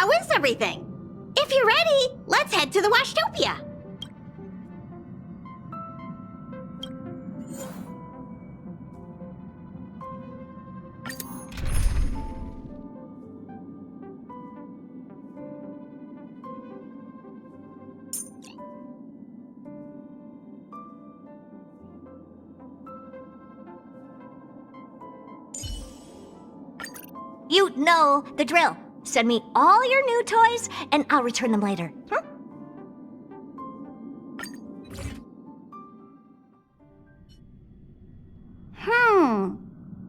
how is everything? If you're ready, let's head to the Washtopia. You know the drill. Send me all your new toys, and I'll return them later.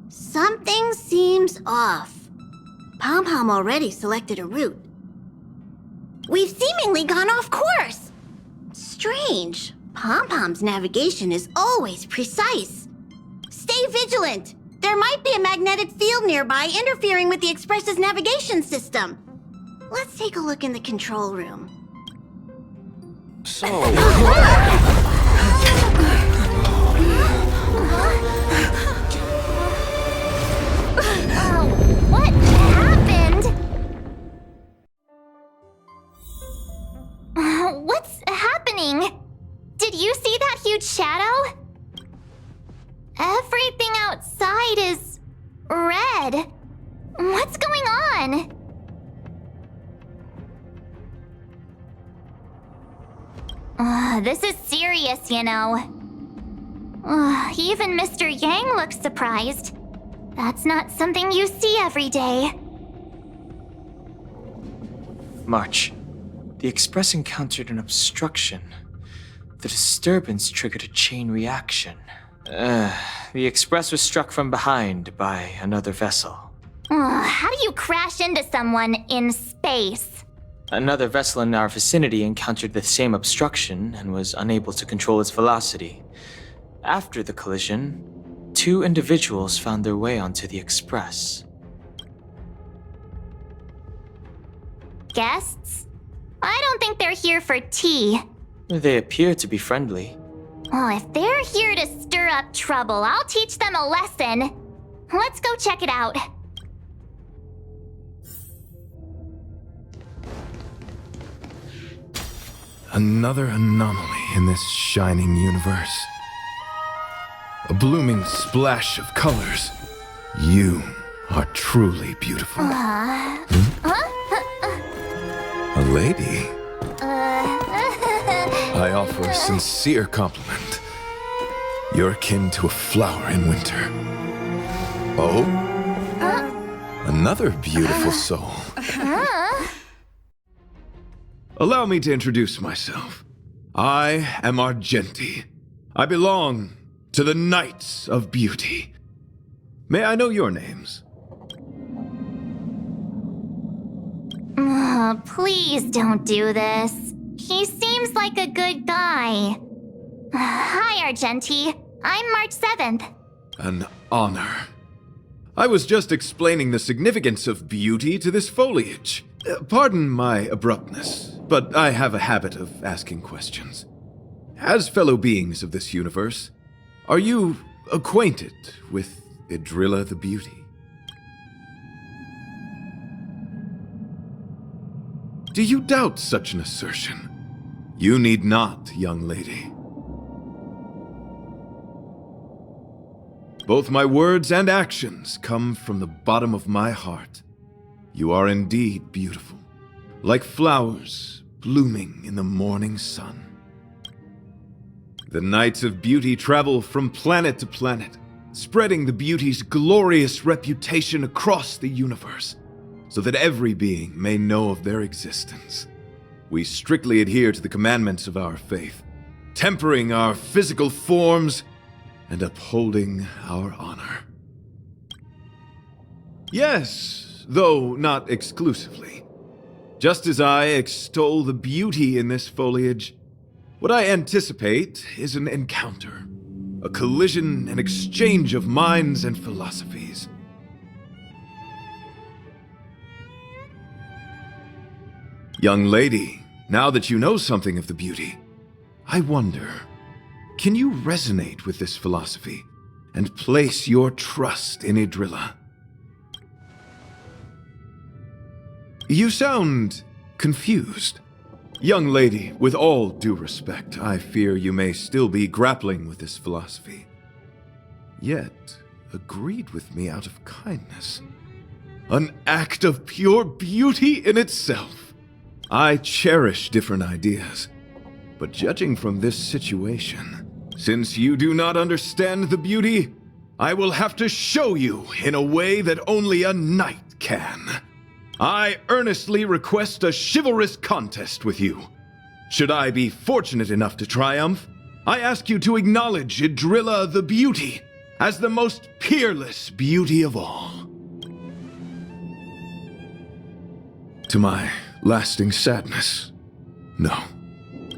Something seems off. Pom-Pom already selected a route. We've seemingly gone off course. Strange. Pom-Pom's navigation is always precise. Stay vigilant. There might be a magnetic field nearby interfering with the Express's navigation system. Let's take a look in the control room. So... What happened? What's happening? Did you see that huge shadow? Everything outside is red. What's going on? This is serious, you know. Even Mr. Yang looks surprised. That's not something you see every day. March. The Express encountered an obstruction. The disturbance triggered a chain reaction. The Express was struck from behind by another vessel. How do you crash into someone in space? Another vessel in our vicinity encountered the same obstruction and was unable to control its velocity. After the collision, 2 individuals found their way onto the Express. Guests? I don't think they're here for tea. They appear to be friendly. If they're here to stir up trouble, I'll teach them a lesson. Let's go check it out. Another anomaly in this shining universe. A blooming splash of colors. You are truly beautiful. A lady? I offer a sincere compliment. You're akin to a flower in winter. Oh? Another beautiful soul. Allow me to introduce myself. I am Argenti. I belong to the Knights of Beauty. May I know your names? Please don't do this. He seems like a good guy. Hi, Argenti. I'm March 7th. An honor. I was just explaining the significance of beauty to this foliage. Pardon my abruptness, but I have a habit of asking questions. As fellow beings of this universe, are you acquainted with Idrilla the Beauty? Do you doubt such an assertion? You need not, young lady. Both my words and actions come from the bottom of my heart. You are indeed beautiful, like flowers blooming in the morning sun. The Knights of Beauty travel from planet to planet, spreading the beauty's glorious reputation across the universe, so that every being may know of their existence. We strictly adhere to the commandments of our faith, tempering our physical forms and upholding our honor. Yes, though not exclusively. Just as I extol the beauty in this foliage, what I anticipate is an encounter, a collision and exchange of minds and philosophies. Young lady, now that you know something of the beauty, I wonder, can you resonate with this philosophy and place your trust in Idrilla? You sound confused. Young lady, with all due respect, I fear you may still be grappling with this philosophy. Yet, agreed with me out of kindness. An act of pure beauty in itself. I cherish different ideas, but judging from this situation, since you do not understand the beauty, I will have to show you in a way that only a knight can. I earnestly request a chivalrous contest with you. Should I be fortunate enough to triumph, I ask you to acknowledge Idrilla the Beauty as the most peerless beauty of all. To my lasting sadness, no.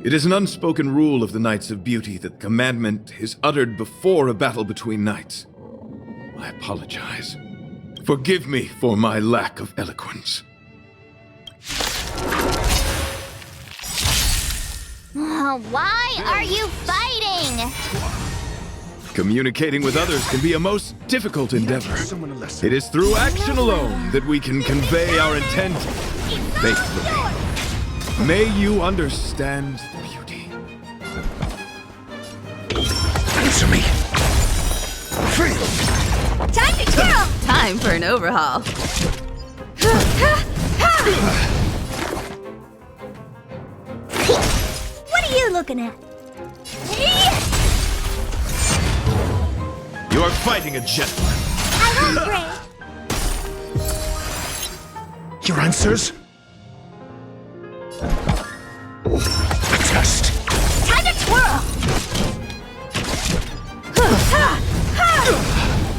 It is an unspoken rule of the Knights of Beauty that the commandment is uttered before a battle between knights. I apologize. Forgive me for my lack of eloquence. Why are you fighting? Communicating with others can be a most difficult endeavor. It is through action alone that we can convey our intent faithfully. May you understand the beauty. Answer me! Time to twirl! Time for an overhaul. What are you looking at? You are fighting a gentleman. I won't break. Your answers? A test. Time to twirl!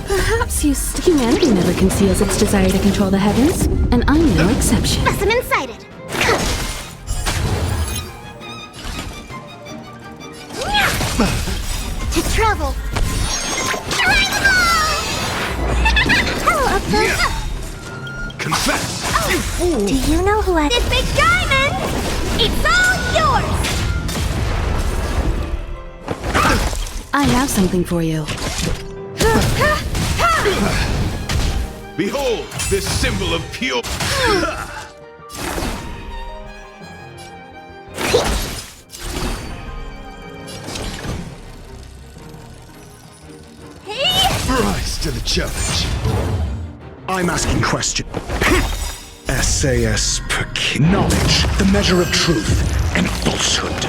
Perhaps humanity never conceals its desire to control the heavens, and I'm no exception. Specimen sighted. To travel. Hello, Confess! You fool! Do you know who I... This big diamond! It's all yours! I have something for you. Behold, this symbol of pure... Rise to the challenge. I'm asking question. SAS per knowledge, the measure of truth and falsehood.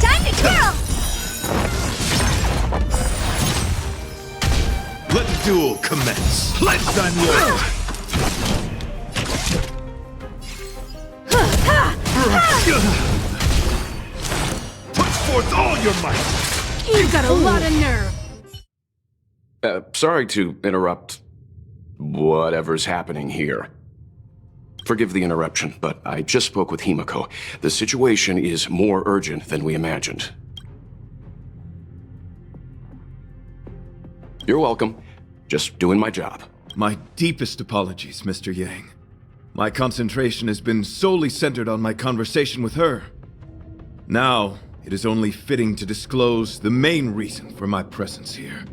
Time to twirl! Let the duel commence. Pledged I'm yours. Put forth all your might. You've got a lot of nerve. Sorry to interrupt whatever's happening here. Forgive the interruption, but I just spoke with Himiko. The situation is more urgent than we imagined. You're welcome. Just doing my job. My deepest apologies, Mr. Yang. My concentration has been solely centered on my conversation with her. Now, it is only fitting to disclose the main reason for my presence here.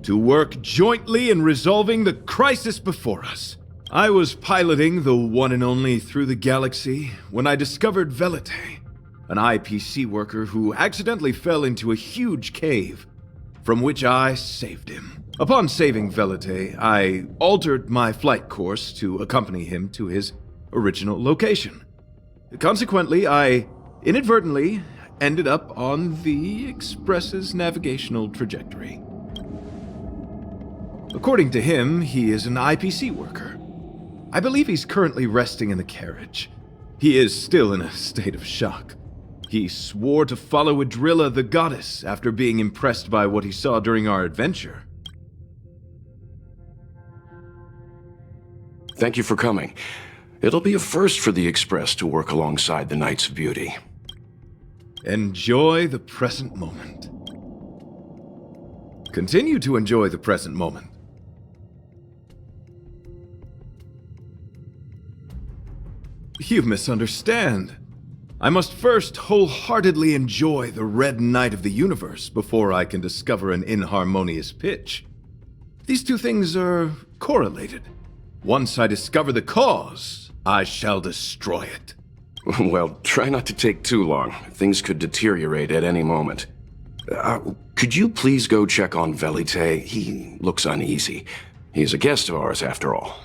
To work jointly in resolving the crisis before us. I was piloting the one and only Through the Galaxy when I discovered Velite, an IPC worker who accidentally fell into a huge cave, from which I saved him. Upon saving Velite, I altered my flight course to accompany him to his original location. Consequently, I inadvertently ended up on the Express's navigational trajectory. According to him, he is an IPC worker. I believe he's currently resting in the carriage. He is still in a state of shock. He swore to follow Idrilla the goddess after being impressed by what he saw during our adventure. Thank you for coming. It'll be a first for the Express to work alongside the Knights of Beauty. Enjoy the present moment. Continue to enjoy the present moment. You misunderstand. I must first wholeheartedly enjoy the red night of the universe before I can discover an inharmonious pitch. These two things are correlated. Once I discover the cause, I shall destroy it. Well, try not to take too long. Things could deteriorate at any moment. Could you please go check on Velite? He looks uneasy. He's a guest of ours, after all.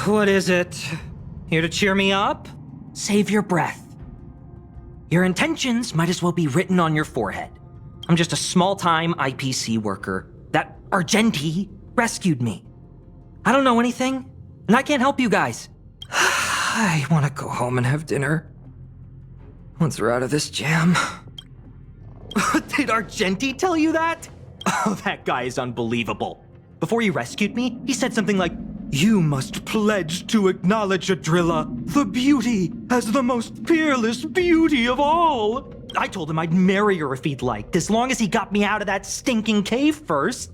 What is it? Here to cheer me up? Save your breath. Your intentions might as well be written on your forehead. I'm just a small-time IPC worker. That Argenti rescued me. I don't know anything, and I can't help you guys. I want to go home and have dinner. Once we're out of this jam. Did Argenti tell you that? Oh, that guy is unbelievable. Before he rescued me, he said something like, "You must pledge to acknowledge Adrilla, the beauty, as the most peerless beauty of all." I told him I'd marry her if he'd liked, as long as he got me out of that stinking cave first.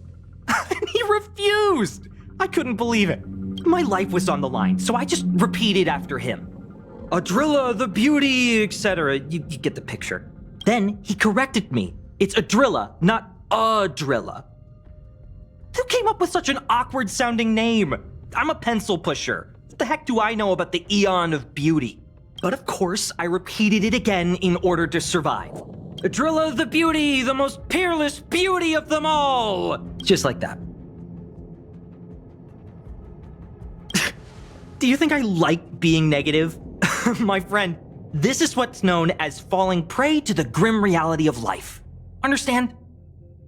And he refused. I couldn't believe it. My life was on the line, so I just repeated after him. Adrilla, the beauty, etc. You get the picture. Then he corrected me. It's Adrilla, not Adrilla. Who came up with such an awkward sounding name? I'm a pencil pusher. What the heck do I know about the Eon of Beauty? But of course, I repeated it again in order to survive. Adrilla the beauty, the most peerless beauty of them all! Just like that. Do you think I like being negative? My friend, this is what's known as falling prey to the grim reality of life. Understand?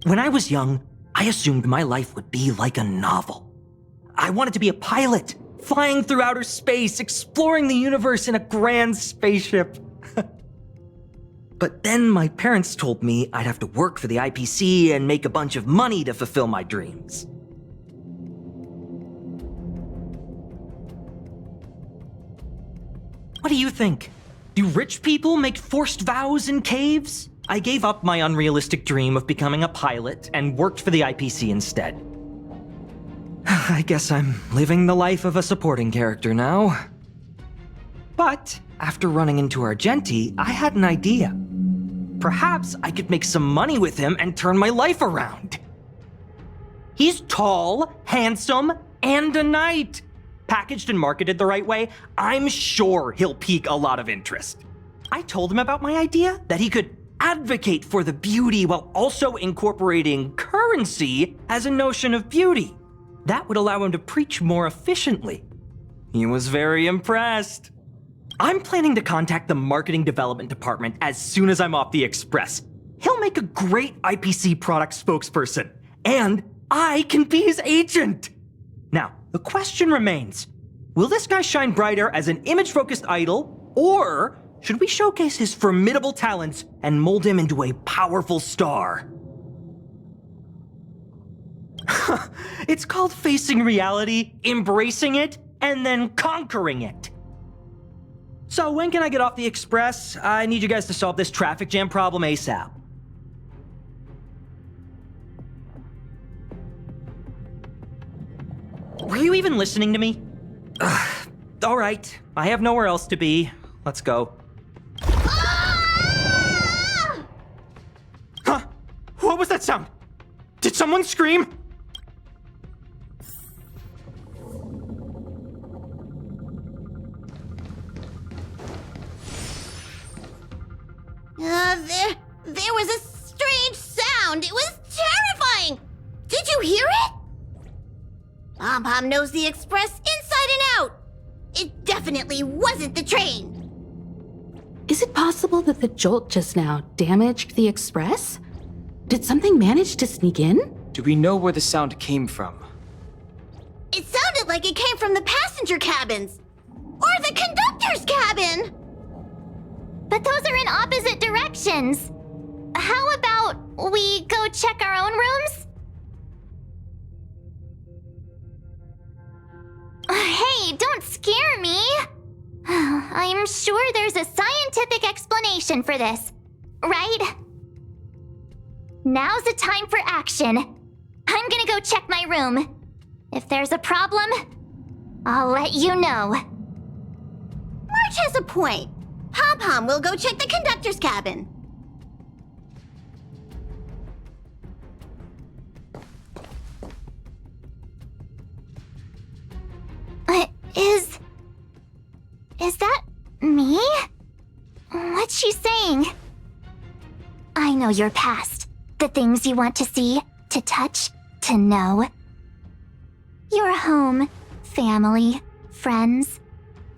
When I was young, I assumed my life would be like a novel. I wanted to be a pilot, flying through outer space, exploring the universe in a grand spaceship. But then my parents told me I'd have to work for the IPC and make a bunch of money to fulfill my dreams. What do you think? Do rich people make forced vows in caves? I gave up my unrealistic dream of becoming a pilot and worked for the IPC instead. I guess I'm living the life of a supporting character now. But after running into Argenti, I had an idea. Perhaps I could make some money with him and turn my life around. He's tall, handsome, and a knight. Packaged and marketed the right way, I'm sure he'll pique a lot of interest. I told him about my idea, that he could advocate for the beauty while also incorporating currency as a notion of beauty. That would allow him to preach more efficiently. He was very impressed. I'm planning to contact the marketing development department as soon as I'm off the express. He'll make a great IPC product spokesperson, and I can be his agent. Now, the question remains, will this guy shine brighter as an image-focused idol, or should we showcase his formidable talents and mold him into a powerful star? It's called facing reality, embracing it, and then conquering it. So when can I get off the express? I need you guys to solve this traffic jam problem ASAP. Were you even listening to me? All right, I have nowhere else to be. Let's go. Ah! Huh? What was that sound? Did someone scream? There was a strange sound. It was terrifying. Did you hear it? Pom-Pom knows the express inside and out. It definitely wasn't the train. Is it possible that the jolt just now damaged the express? Did something manage to sneak in? Do we know where the sound came from? It sounded like it came from the passenger cabins. Or the conductor's cabin. But those are in opposite directions. How about we go check our own rooms? Hey, don't scare me. I'm sure there's a scientific explanation for this, right? Now's the time for action. I'm gonna go check my room. If there's a problem, I'll let you know. Marge has a point. Pom-Pom will go check the conductor's cabin. thing. I know your past. The things you want to see, to touch, to know. Your home, family, friends,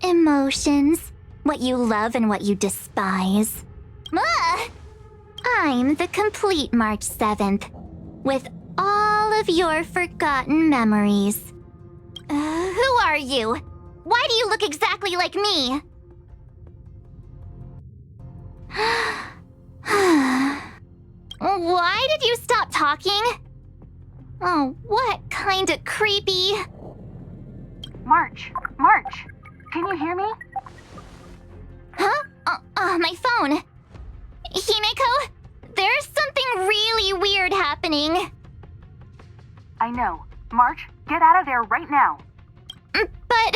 emotions, what you love and what you despise. I'm the complete March 7th, with all of your forgotten memories. Who are you? Why do you look exactly like me? Why did you stop talking? Oh, what kind of creepy... March, can you hear me? Huh? My phone. Himeko, there's something really weird happening. I know. March, get out of there right now. But...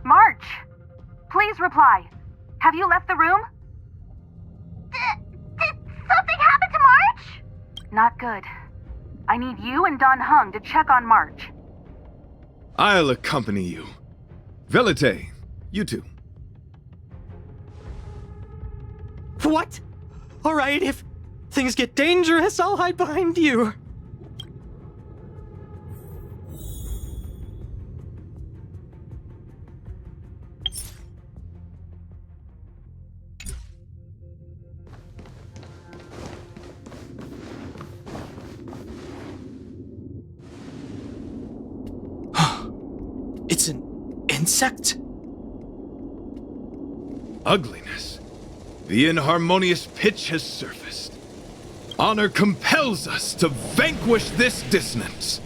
March! Please reply. Have you left the room? Did something happen to March? Not good. I need you and Don Hung to check on March. I'll accompany you. Velite, you two. What? Alright, if things get dangerous, I'll hide behind you. It's an insect? Ugliness. The inharmonious pitch has surfaced. Honor compels us to vanquish this dissonance.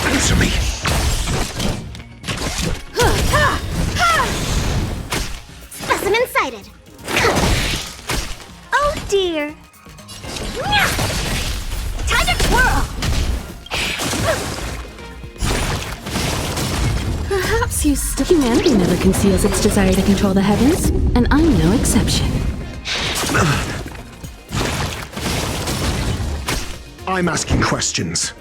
Answer me. Specimen sighted. Oh dear. Time to twirl. Perhaps humanity never conceals its desire to control the heavens, and I'm no exception. I'm asking questions.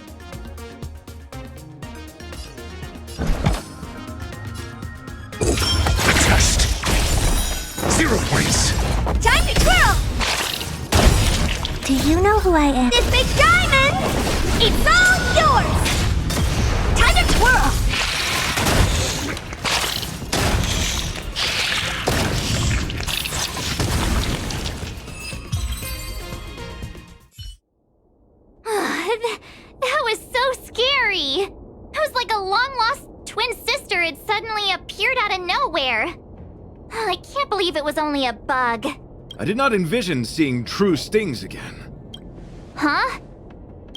A test. 0 points. Time to twirl. Do you know who I am? This big diamond! It's all yours! Time to twirl! That was so scary. It was like a long-lost twin sister had suddenly appeared out of nowhere. I can't believe it was only a bug. I did not envision seeing true stings again. Huh?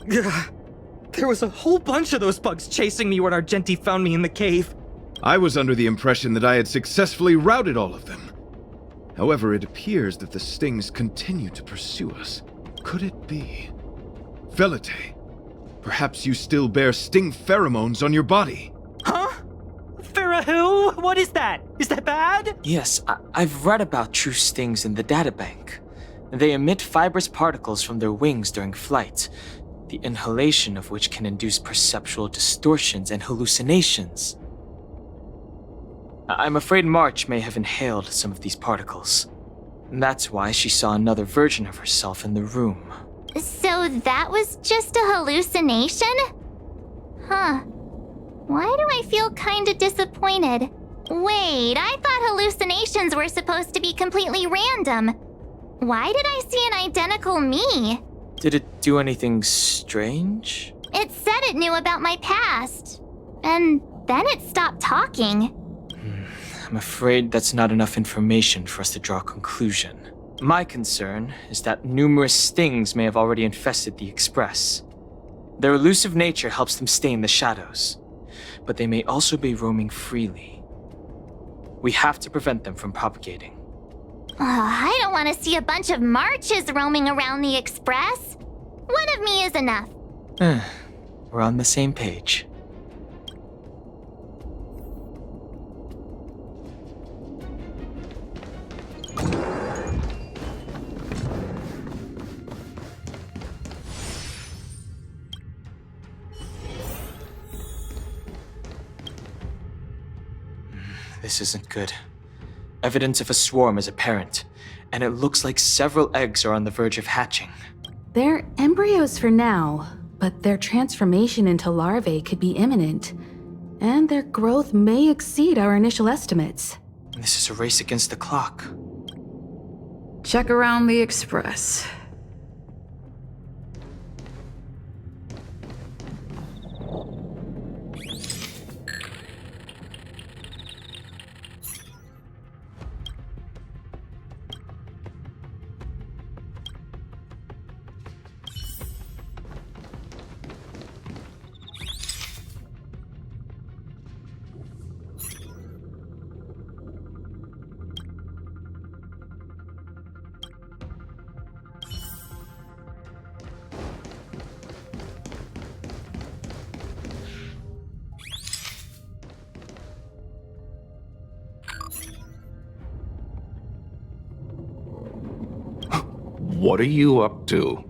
There was a whole bunch of those bugs chasing me when Argenti found me in the cave. I was under the impression that I had successfully routed all of them. However, it appears that the stings continue to pursue us. Could it be? Velite, perhaps you still bear sting pheromones on your body. Huh? Farah, what is that? Is that bad? Yes, I've read about true stings in the databank. They emit fibrous particles from their wings during flight, the inhalation of which can induce perceptual distortions and hallucinations. I'm afraid March may have inhaled some of these particles. That's why she saw another version of herself in the room. So that was just a hallucination? Huh. Why do I feel kinda disappointed? Wait, I thought hallucinations were supposed to be completely random. Why did I see an identical me? Did it do anything strange? It said it knew about my past. And then it stopped talking. I'm afraid that's not enough information for us to draw a conclusion. My concern is that numerous stings may have already infested the Express. Their elusive nature helps them stay in the shadows, but they may also be roaming freely. We have to prevent them from propagating. I don't want to see a bunch of Marches roaming around the Express. One of me is enough. We're on the same page. This isn't good. Evidence of a swarm is apparent, and it looks like several eggs are on the verge of hatching. They're embryos for now, but their transformation into larvae could be imminent, and their growth may exceed our initial estimates. This is a race against the clock. Check around the Express. What are you up to?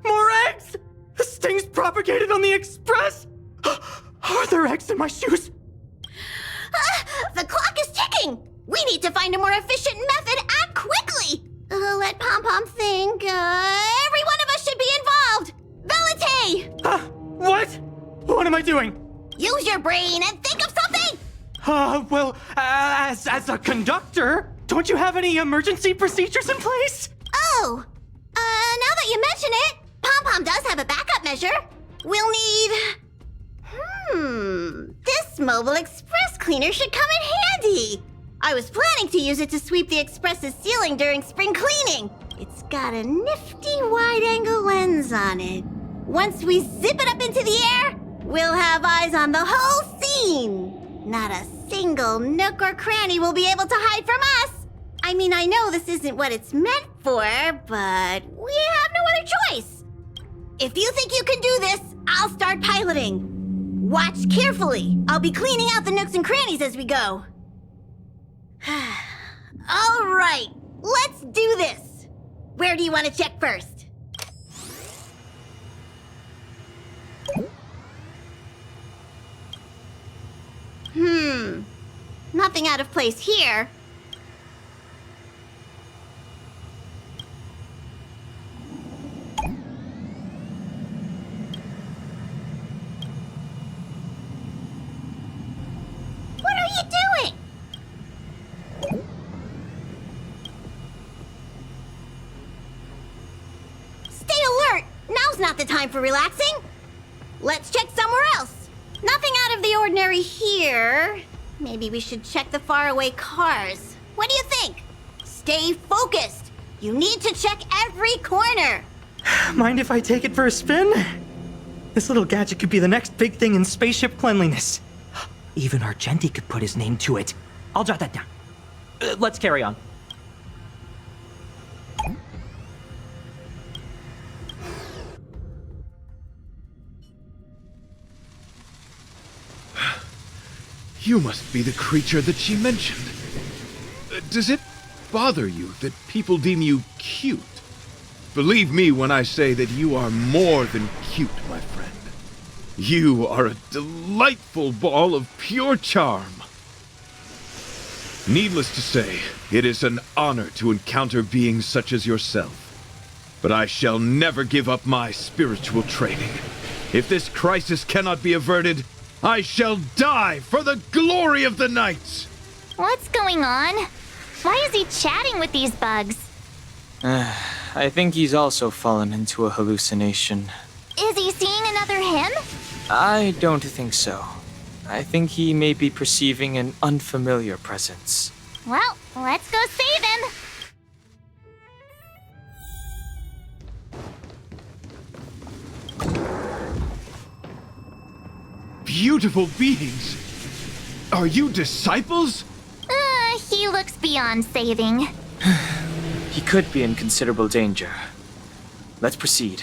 More eggs! This thing's propagated on the Express! Are there eggs in my shoes? The clock is ticking! We need to find a more efficient method and quickly! Let Pom Pom think. Every one of us should be involved! Velite! What? What am I doing? Use your brain and think of something! Well, as a conductor, don't you have any emergency procedures in place? Oh! Now that you mention it, Pom Pom does have a backup measure. We'll need... This mobile express cleaner should come in handy. I was planning to use it to sweep the express's ceiling during spring cleaning. It's got a nifty wide-angle lens on it. Once we zip it up into the air, we'll have eyes on the whole scene. Not a single nook or cranny will be able to hide from us. I mean, I know this isn't what it's meant for, but we have no other choice. If you think you can do this, I'll start piloting. Watch carefully. I'll be cleaning out the nooks and crannies as we go. All right, let's do this. Where do you want to check first? Nothing out of place here. What are you doing? Stay alert! Now's not the time for relaxing. Let's check somewhere else. Nothing out of the ordinary here. Maybe we should check the faraway cars. What do you think? Stay focused. You need to check every corner. Mind if I take it for a spin? This little gadget could be the next big thing in spaceship cleanliness. Even Argenti could put his name to it. I'll jot that down. Let's carry on. You must be the creature that she mentioned. Does it bother you that people deem you cute? Believe me when I say that you are more than cute, my friend. You are a delightful ball of pure charm. Needless to say, it is an honor to encounter beings such as yourself. But I shall never give up my spiritual training. If this crisis cannot be averted, I shall die for the glory of the Knights! What's going on? Why is he chatting with these bugs? I think he's also fallen into a hallucination. Is he seeing another him? I don't think so. I think he may be perceiving an unfamiliar presence. Well, let's go save him. Beautiful beings! Are you disciples? He looks beyond saving. He could be in considerable danger. Let's proceed.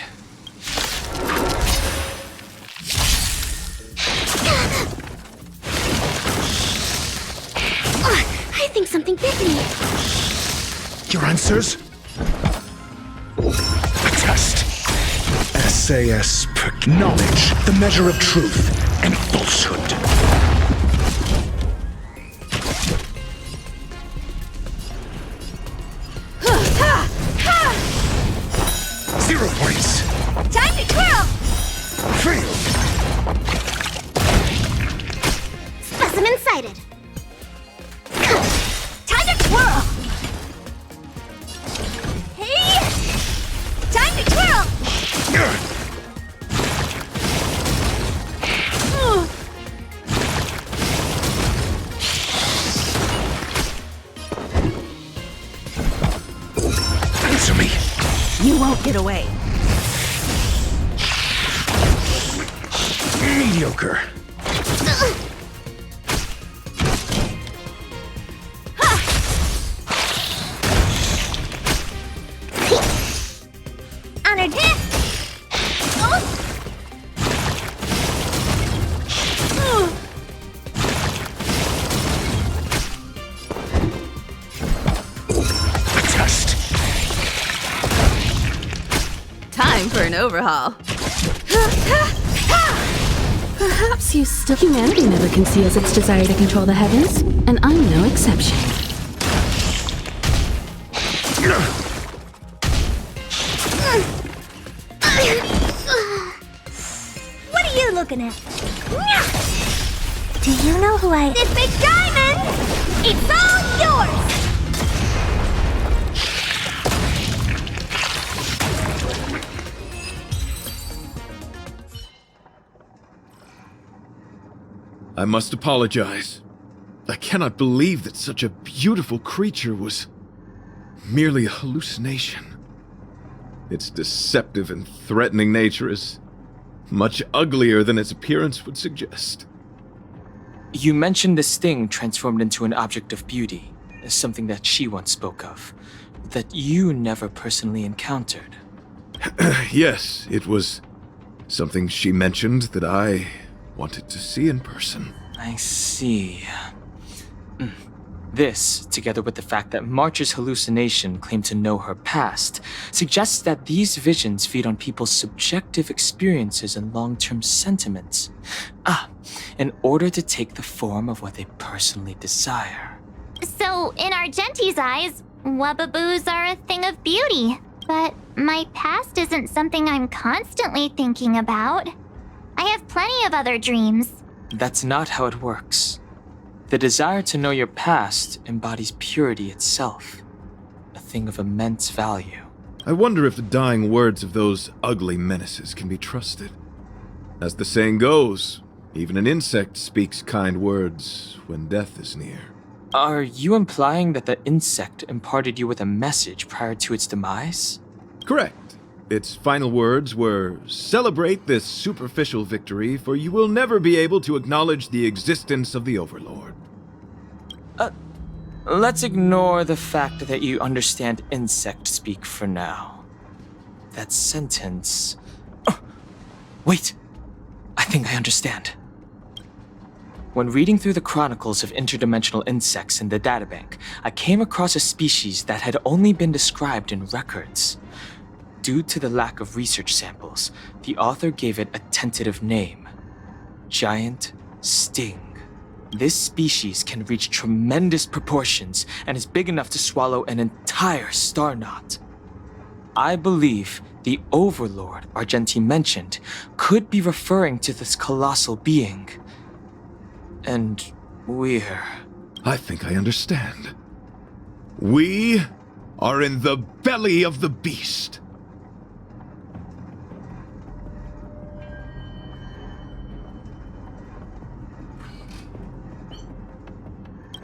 something bit me. Your answers? A test. SAS per knowledge, the measure of truth and falsehood. 0 points. Time to twirl! Failed. Specimen sighted. Time to twirl! Hey! Time to twirl! Answer me. You won't get away. Mediocre. Honored hit. A test. Time for an overhaul. Perhaps you still. Humanity never conceals its desire to control the heavens, and I'm no exception. What are you looking at? Do you know who I am? This big diamond! It's all yours! I must apologize. I cannot believe that such a beautiful creature was merely a hallucination. Its deceptive and threatening nature is much uglier than its appearance would suggest. You mentioned this thing transformed into an object of beauty, something that she once spoke of, that you never personally encountered. Yes, it was something she mentioned that I wanted to see in person. I see. This, together with the fact that March's hallucination claimed to know her past, suggests that these visions feed on people's subjective experiences and long-term sentiments. In order to take the form of what they personally desire. So, in Argenti's eyes, wubbaboos are a thing of beauty. But my past isn't something I'm constantly thinking about. I have plenty of other dreams. That's not how it works. The desire to know your past embodies purity itself, a thing of immense value. I wonder if the dying words of those ugly menaces can be trusted. As the saying goes, even an insect speaks kind words when death is near. Are you implying that the insect imparted you with a message prior to its demise? Correct. Its final words were, "Celebrate this superficial victory, for you will never be able to acknowledge the existence of the Overlord." Let's ignore the fact that you understand insect speak for now. That sentence... Wait! I think I understand. When reading through the chronicles of interdimensional insects in the databank, I came across a species that had only been described in records. Due to the lack of research samples, the author gave it a tentative name: Giant Sting. This species can reach tremendous proportions and is big enough to swallow an entire star knot. I believe the Overlord Argenti mentioned could be referring to this colossal being. And we're... I think I understand. We are in the belly of the beast.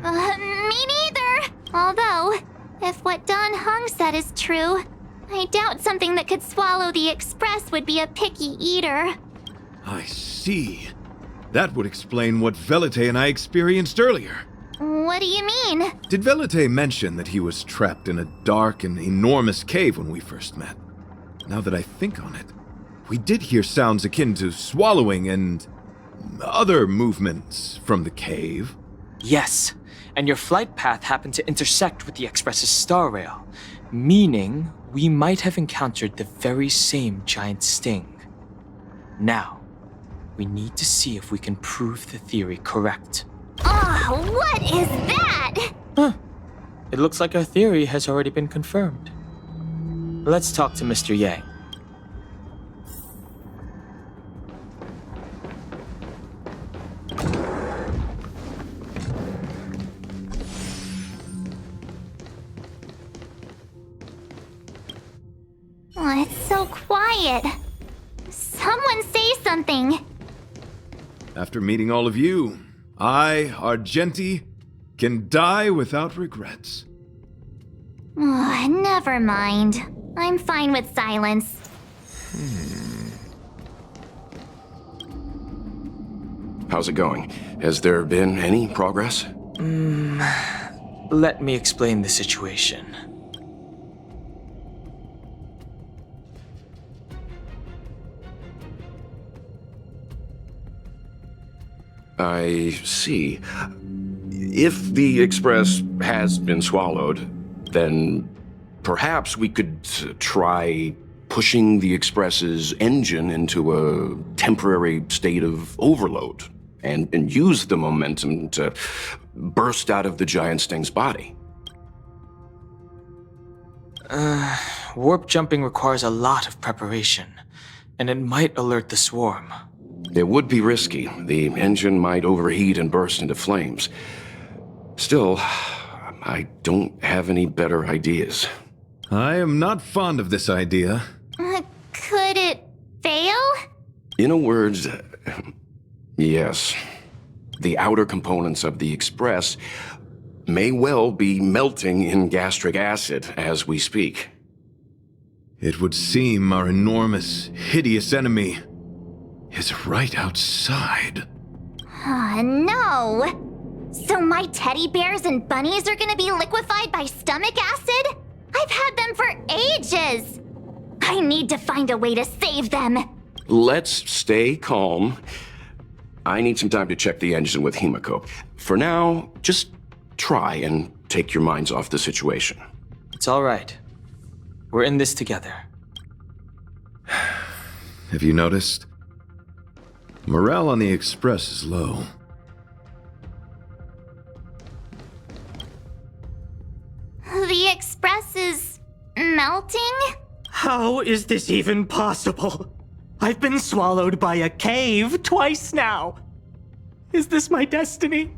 Me neither. Although, if what Don Hung said is true, I doubt something that could swallow the Express would be a picky eater. I see. That would explain what Velite and I experienced earlier. What do you mean? Did Velite mention that he was trapped in a dark and enormous cave when we first met? Now that I think on it, we did hear sounds akin to swallowing and other movements from the cave. Yes, and your flight path happened to intersect with the Express's star rail, meaning we might have encountered the very same giant sting. Now, we need to see if we can prove the theory correct. Oh, what is that? Huh. It looks like our theory has already been confirmed. Let's talk to Mr. Yang. Oh, it's so quiet. Someone say something. After meeting all of you, I, Argenti, can die without regrets. Oh, never mind. I'm fine with silence. How's it going? Has there been any progress? Let me explain the situation. I see. If the Express has been swallowed, then perhaps we could try pushing the Express's engine into a temporary state of overload and use the momentum to burst out of the giant sting's body. Warp jumping requires a lot of preparation, and it might alert the swarm. It would be risky. The engine might overheat and burst into flames. Still, I don't have any better ideas. I am not fond of this idea. Could it fail? In a word, yes. The outer components of the Express may well be melting in gastric acid as we speak. It would seem our enormous, hideous enemy is right outside. No! So my teddy bears and bunnies are gonna be liquefied by stomach acid? I've had them for ages! I need to find a way to save them! Let's stay calm. I need some time to check the engine with Himiko. For now, just try and take your minds off the situation. It's all right. We're in this together. Have you noticed? Morale on the Express is low. The Express is melting? How is this even possible? I've been swallowed by a cave twice now. Is this my destiny?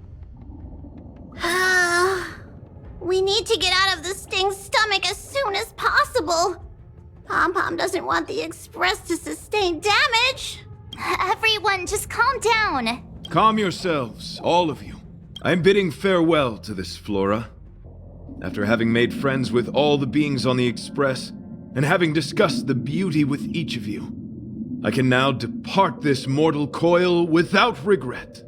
We need to get out of the Sting's stomach as soon as possible. Pom-Pom doesn't want the Express to sustain damage. Everyone, just calm down. Calm yourselves, all of you. I am bidding farewell to this Flora. After having made friends with all the beings on the Express, and having discussed the beauty with each of you, I can now depart this mortal coil without regret.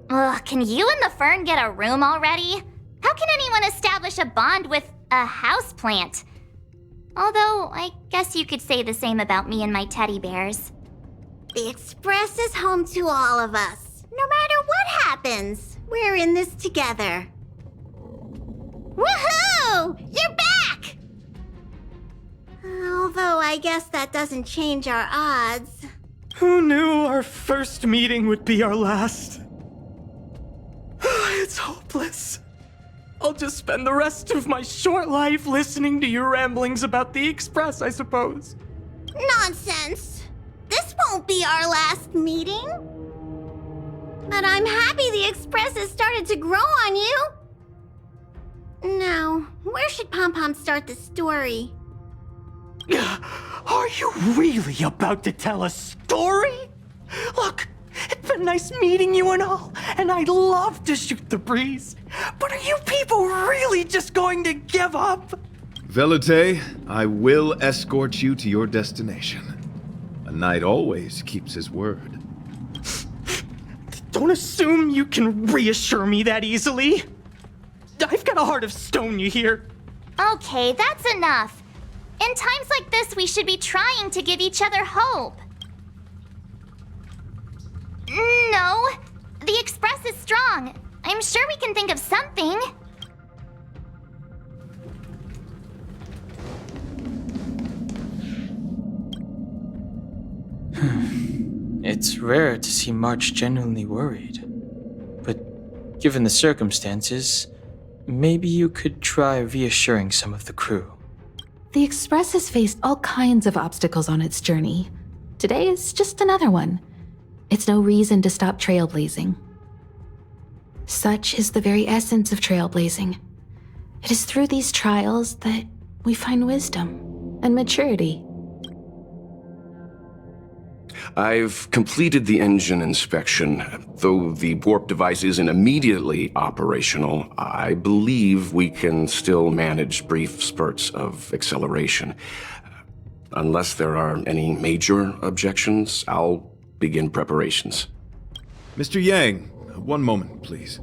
Ugh, can you and the Fern get a room already? How can anyone establish a bond with a houseplant? Although, I guess you could say the same about me and my teddy bears. The Express is home to all of us. No matter what happens, we're in this together. Woohoo! You're back! Although I guess that doesn't change our odds. Who knew our first meeting would be our last? It's hopeless. I'll just spend the rest of my short life listening to your ramblings about the Express, I suppose. Nonsense! This won't be our last meeting. But I'm happy the Express has started to grow on you. Now, where should Pom-Pom start the story? Are you really about to tell a story? Look, it's been nice meeting you and all, and I'd love to shoot the breeze. But are you people really just going to give up? Velite, I will escort you to your destination. A knight always keeps his word. Don't assume you can reassure me that easily. I've got a heart of stone, you hear? Okay, that's enough. In times like this, we should be trying to give each other hope. No, the Express is strong. I'm sure we can think of something. It's rare to see March genuinely worried. But given the circumstances, maybe you could try reassuring some of the crew. The Express has faced all kinds of obstacles on its journey. Today is just another one. It's no reason to stop trailblazing. Such is the very essence of trailblazing. It is through these trials that we find wisdom and maturity. I've completed the engine inspection. Though the warp device isn't immediately operational, I believe we can still manage brief spurts of acceleration. Unless there are any major objections, I'll begin preparations. Mr. Yang, one moment, please.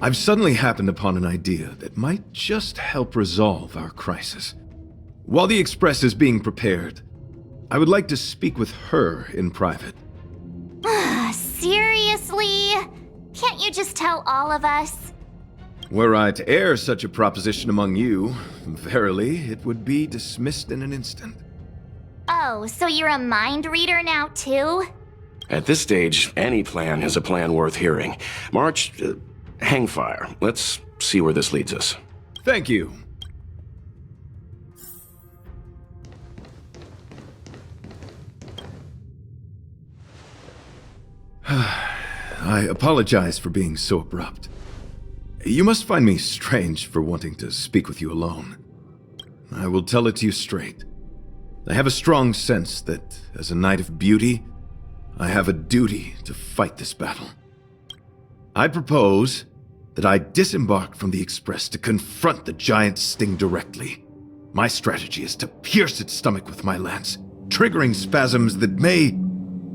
I've suddenly happened upon an idea that might just help resolve our crisis. While the Express is being prepared, I would like to speak with her in private. Seriously? Can't you just tell all of us? Were I to air such a proposition among you, verily, it would be dismissed in an instant. Oh, so you're a mind reader now too? At this stage, any plan is a plan worth hearing. March, hang fire. Let's see where this leads us. Thank you. I apologize for being so abrupt. You must find me strange for wanting to speak with you alone. I will tell it to you straight. I have a strong sense that, as a knight of beauty, I have a duty to fight this battle. I propose that I disembark from the Express to confront the giant sting directly. My strategy is to pierce its stomach with my lance, triggering spasms that may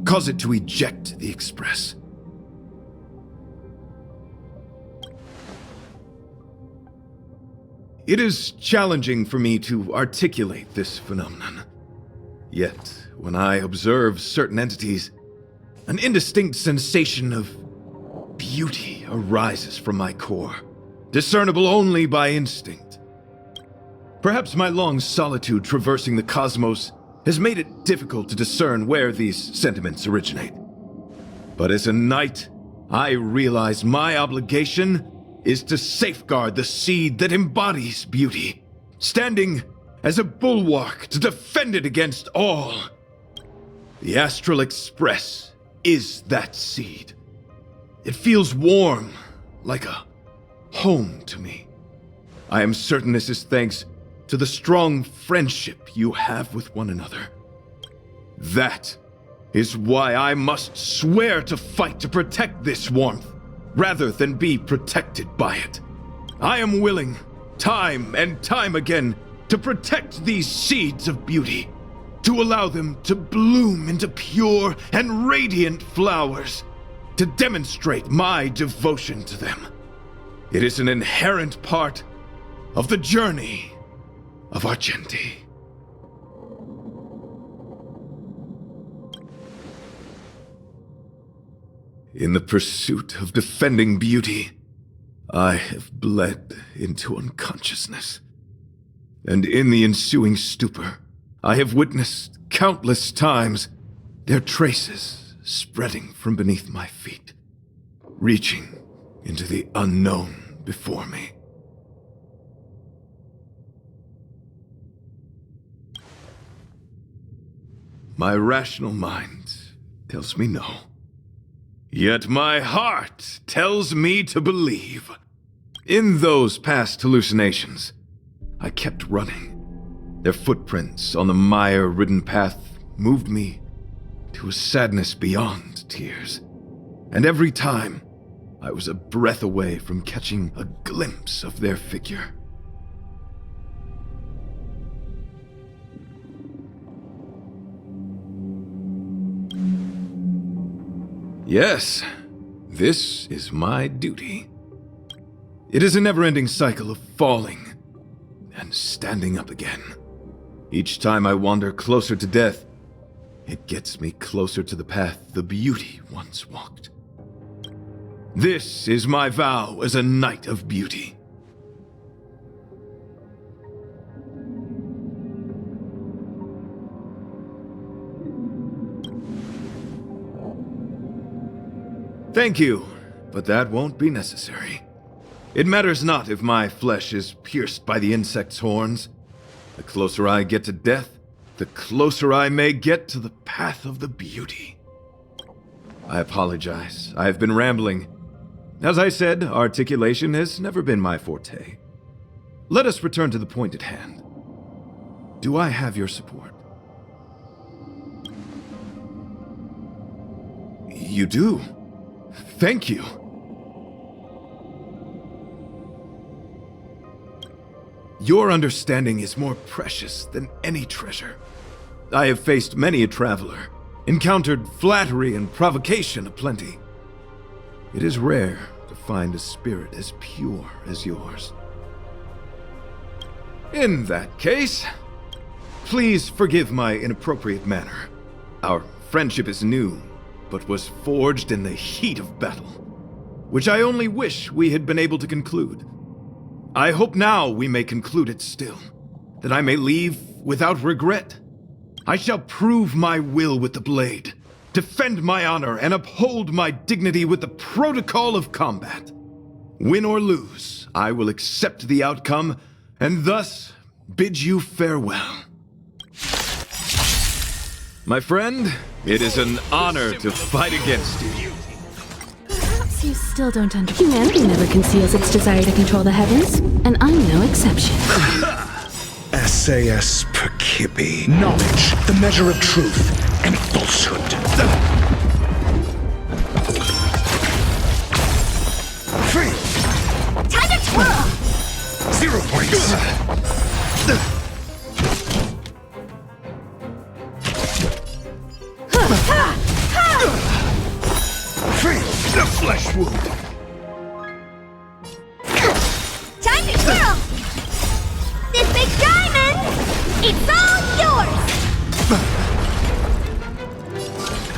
cause it to eject the Express. It is challenging for me to articulate this phenomenon. Yet, when I observe certain entities, an indistinct sensation of beauty arises from my core, discernible only by instinct. Perhaps my long solitude traversing the cosmos has made it difficult to discern where these sentiments originate. But as a knight, I realize my obligation is to safeguard the seed that embodies beauty, standing as a bulwark to defend it against all. The Astral Express is that seed. It feels warm, like a home to me. I am certain this is thanks to the strong friendship you have with one another. That is why I must swear to fight to protect this warmth, rather than be protected by it. I am willing, time and time again, to protect these seeds of beauty, to allow them to bloom into pure and radiant flowers, to demonstrate my devotion to them. It is an inherent part of the journey of Argenti. In the pursuit of defending beauty, I have bled into unconsciousness. And in the ensuing stupor, I have witnessed countless times their traces spreading from beneath my feet, reaching into the unknown before me. My rational mind tells me no. Yet my heart tells me to believe. In those past hallucinations, I kept running. Their footprints on the mire-ridden path moved me to a sadness beyond tears. And every time, I was a breath away from catching a glimpse of their figure. Yes, this is my duty. It is a never-ending cycle of falling and standing up again. Each time I wander closer to death, it gets me closer to the path the beauty once walked. This is my vow as a knight of beauty. Thank you, but that won't be necessary. It matters not if my flesh is pierced by the insect's horns. The closer I get to death, the closer I may get to the path of the beauty. I apologize. I have been rambling. As I said, articulation has never been my forte. Let us return to the point at hand. Do I have your support? You do. Thank you. Your understanding is more precious than any treasure. I have faced many a traveler, encountered flattery and provocation aplenty. It is rare to find a spirit as pure as yours. In that case, please forgive my inappropriate manner. Our friendship is new, but was forged in the heat of battle, which I only wish we had been able to conclude. I hope now we may conclude it still, that I may leave without regret. I shall prove my will with the blade, defend my honor, and uphold my dignity with the protocol of combat. Win or lose, I will accept the outcome, and thus bid you farewell. My friend, it is an honor to fight against you. Perhaps you still don't understand. Humanity never conceals its desire to control the heavens, and I'm no exception. SAS Perkibi. Knowledge, the measure of truth and falsehood. Free! Time to twirl! 0 points! Free! The flesh wound! Time to twirl! This big diamond, it's all yours!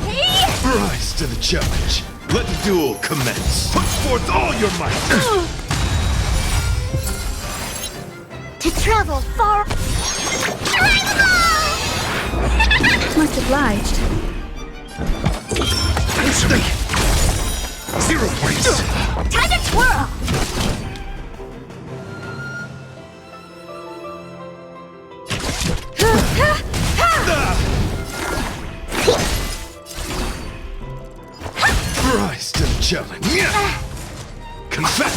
Hey! Rise to the challenge. Let the duel commence. Put forth all your might. To travel far... Much obliged. Answer me! 0 points! Time to twirl! Rise to the challenge. Confess.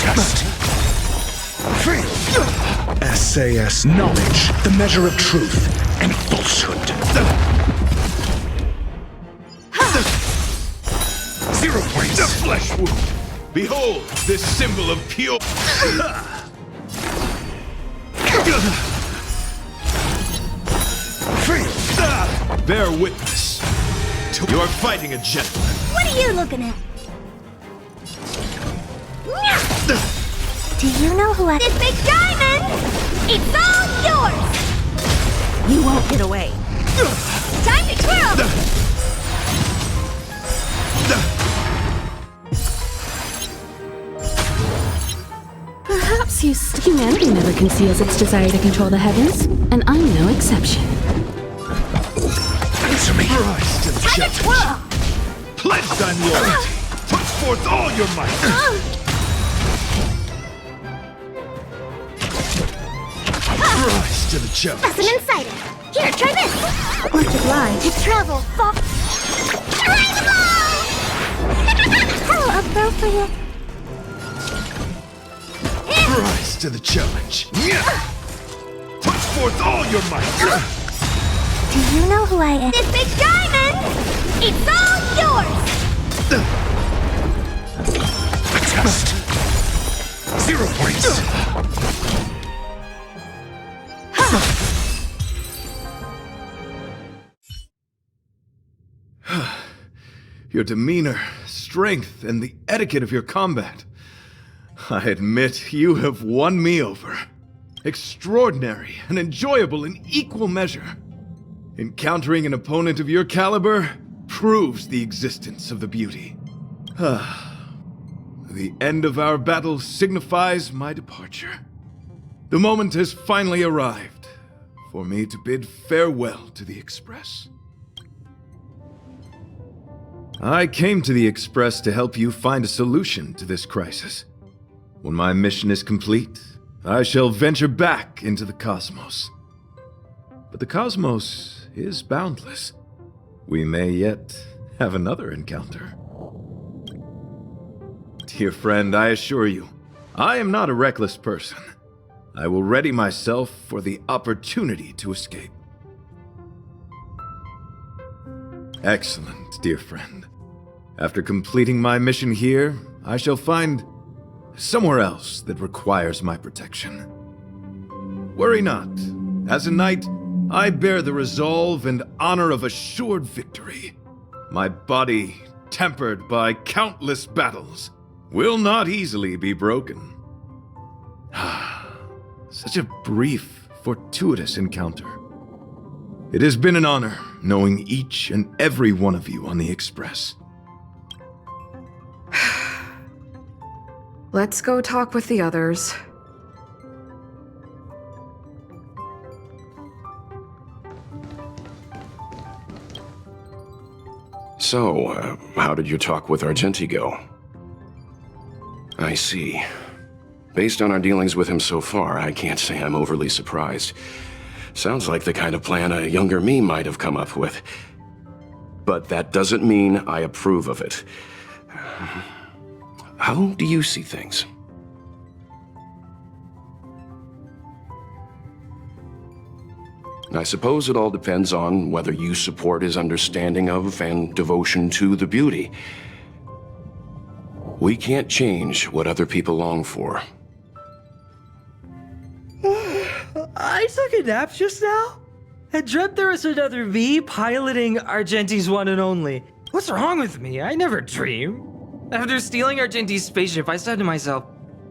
Test! Free! SAS knowledge, the measure of truth and falsehood. 0 points! The flesh wound. Behold this symbol of pure. Free! Bear witness. You are fighting a gentleman. What are you looking at? Do you know who I... This big diamond! It's all yours! You won't get away. Time to twirl! Perhaps humanity never conceals its desire to control the heavens, and I'm no exception. Answer me! Rise to the Time to challenge. twirl! Pledge thy loyalty. Put forth all your might. Rise to the challenge. That's an insider. Here, try this. Much obliged. To travel far... Hello, a throw for you. Rise to the challenge. Put forth all your might. Do you know who I am? This big diamond! It's all yours! Test! 0 points! Your demeanor, strength, and the etiquette of your combat. I admit you have won me over. Extraordinary and enjoyable in equal measure. Encountering an opponent of your caliber, proves the existence of the beauty. The end of our battle signifies my departure. The moment has finally arrived for me to bid farewell to the Express. I came to the Express to help you find a solution to this crisis. When my mission is complete, I shall venture back into the cosmos. But the cosmos is boundless. We may yet have another encounter. Dear friend, I assure you, I am not a reckless person. I will ready myself for the opportunity to escape. Excellent, dear friend. After completing my mission here, I shall find somewhere else that requires my protection. Worry not. As a knight, I bear the resolve and honor of assured victory. My body, tempered by countless battles, will not easily be broken. Such a brief, fortuitous encounter. It has been an honor knowing each and every one of you on the Express. Let's go talk with the others. So, how did your talk with Argenti go? I see. Based on our dealings with him so far, I can't say I'm overly surprised. Sounds like the kind of plan a younger me might have come up with. But that doesn't mean I approve of it. How do you see things? I suppose it all depends on whether you support his understanding of and devotion to the beauty. We can't change what other people long for. I took a nap just now. I dreamt there was another me piloting Argenti's one and only. What's wrong with me? I never dream. After stealing Argenti's spaceship, I said to myself,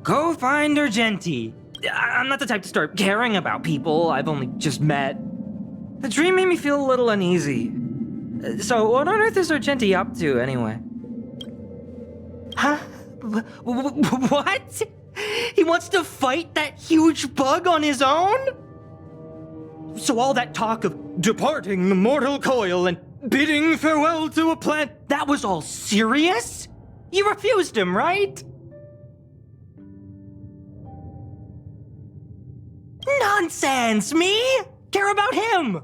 go find Argenti. I'm not the type to start caring about people I've only just met. The dream made me feel a little uneasy. So what on earth is Argenti up to, anyway? Huh? What? He wants to fight that huge bug on his own? So all that talk of departing the mortal coil and bidding farewell to a planet, that was all serious? You refused him, right? Nonsense! Me? Care about him?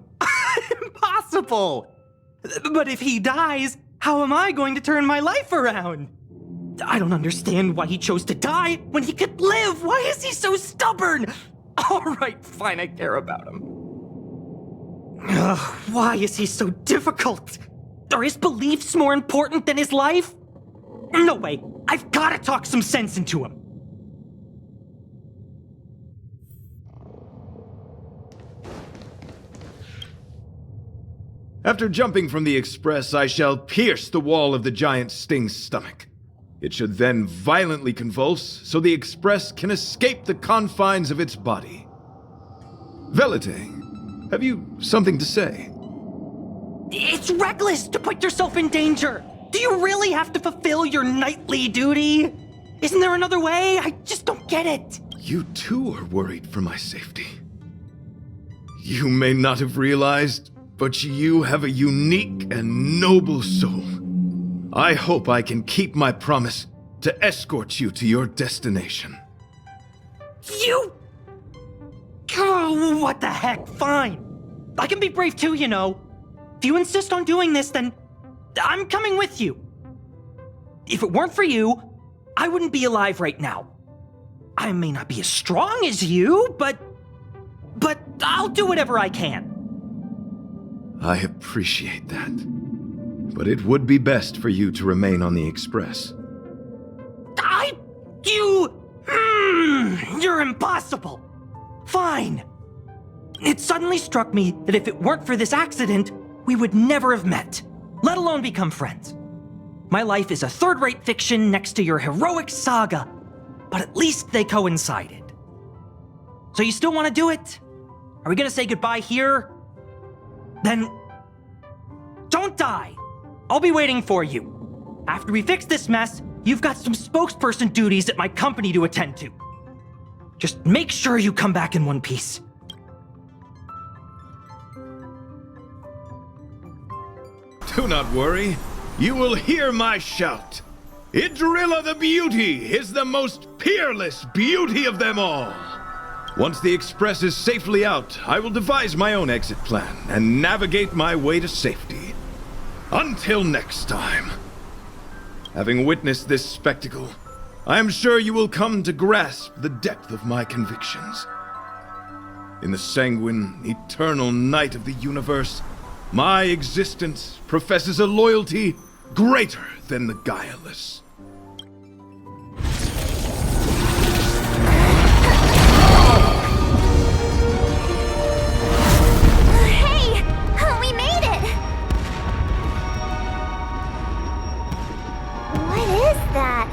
Impossible! But if he dies, how am I going to turn my life around? I don't understand why he chose to die when he could live. Why is he so stubborn? All right, fine, I care about him. Ugh, why is he so difficult? Are his beliefs more important than his life? No way, I've got to talk some sense into him. After jumping from the Express, I shall pierce the wall of the giant Sting's stomach. It should then violently convulse so the Express can escape the confines of its body. Velite, have you something to say? It's reckless to put yourself in danger. Do you really have to fulfill your knightly duty? Isn't there another way? I just don't get it. You too are worried for my safety. You may not have realized, but you have a unique and noble soul. I hope I can keep my promise to escort you to your destination. You... Oh, what the heck? Fine. I can be brave too, you know. If you insist on doing this, then I'm coming with you. If it weren't for you, I wouldn't be alive right now. I may not be as strong as you, but I'll do whatever I can. I appreciate that. But it would be best for you to remain on the Express. You're impossible. Fine. It suddenly struck me that if it weren't for this accident, we would never have met, let alone become friends. My life is a third-rate fiction next to your heroic saga, but at least they coincided. So you still want to do it? Are we gonna say goodbye here? Then don't die. I'll be waiting for you. After we fix this mess, you've got some spokesperson duties at my company to attend to. Just make sure you come back in one piece. Do not worry. You will hear my shout. Idrilla the Beauty is the most peerless beauty of them all. Once the Express is safely out, I will devise my own exit plan and navigate my way to safety. Until next time. Having witnessed this spectacle, I am sure you will come to grasp the depth of my convictions. In the sanguine, eternal night of the universe, my existence professes a loyalty greater than the guileless. Hey! We made it! What is that?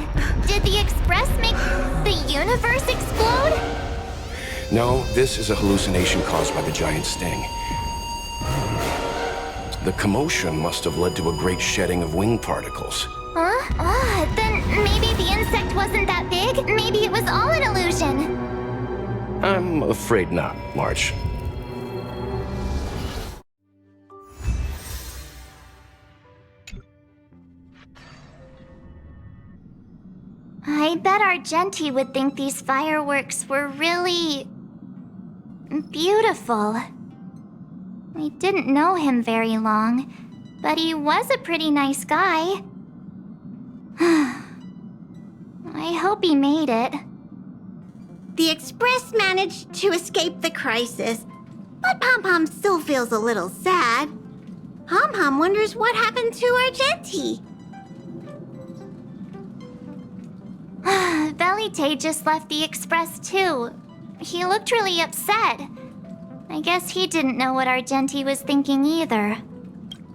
Did the Express make the universe explode? No, this is a hallucination caused by the giant sting. The commotion must have led to a great shedding of wing particles. Huh? Then maybe the insect wasn't that big? Maybe it was all an illusion? I'm afraid not, March. I bet Argenti would think these fireworks were really... beautiful. We didn't know him very long, but he was a pretty nice guy. I hope he made it. The Express managed to escape the crisis, but Pom-Pom still feels a little sad. Pom-Pom wonders what happened to Argenti. Velite just left the Express too. He looked really upset. I guess he didn't know what Argenti was thinking either.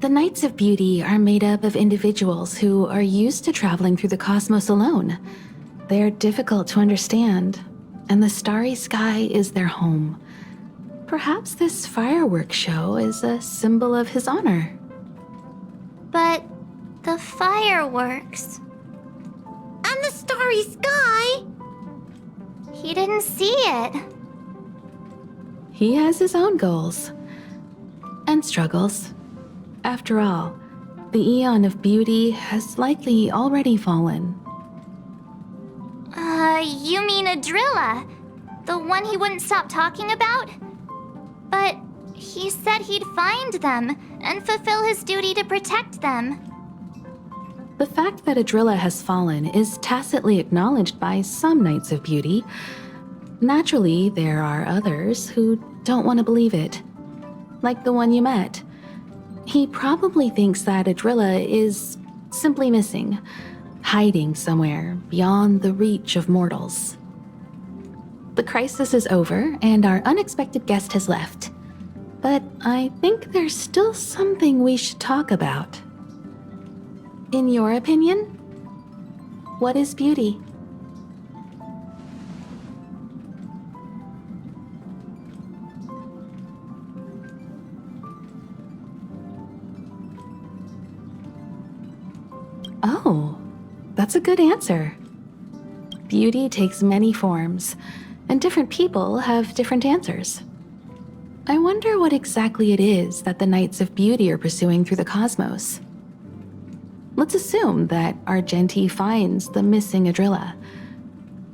The Knights of Beauty are made up of individuals who are used to traveling through the cosmos alone. They're difficult to understand, and the starry sky is their home. Perhaps this fireworks show is a symbol of his honor. But the fireworks... And the starry sky! He didn't see it. He has his own goals and struggles. After all, the Eon of Beauty has likely already fallen. You mean Idrilla? The one he wouldn't stop talking about? But he said he'd find them and fulfill his duty to protect them. The fact that Idrilla has fallen is tacitly acknowledged by some Knights of Beauty. Naturally, there are others who don't want to believe it. Like the one you met. He probably thinks that Idrilla is simply missing, hiding somewhere beyond the reach of mortals. The crisis is over, and our unexpected guest has left. But I think there's still something we should talk about. In your opinion, what is beauty? Oh, that's a good answer. Beauty takes many forms, and different people have different answers. I wonder what exactly it is that the Knights of Beauty are pursuing through the cosmos. Let's assume that Argenti finds the missing Idrilla.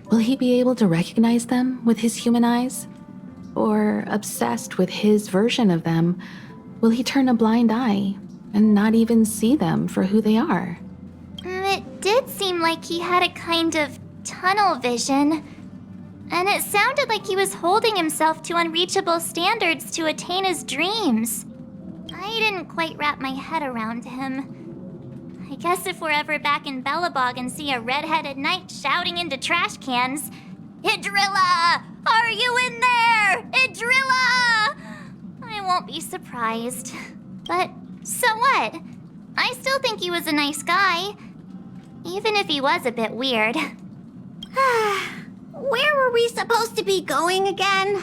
Will he be able to recognize them with his human eyes? Or, obsessed with his version of them, will he turn a blind eye and not even see them for who they are? It did seem like he had a kind of tunnel vision. And it sounded like he was holding himself to unreachable standards to attain his dreams. I didn't quite wrap my head around him. I guess if we're ever back in Bellabog and see a red-headed knight shouting into trash cans, "Idrilla! Are you in there? Idrilla!" I won't be surprised. But so what? I still think he was a nice guy. Even if he was a bit weird. Where were we supposed to be going again?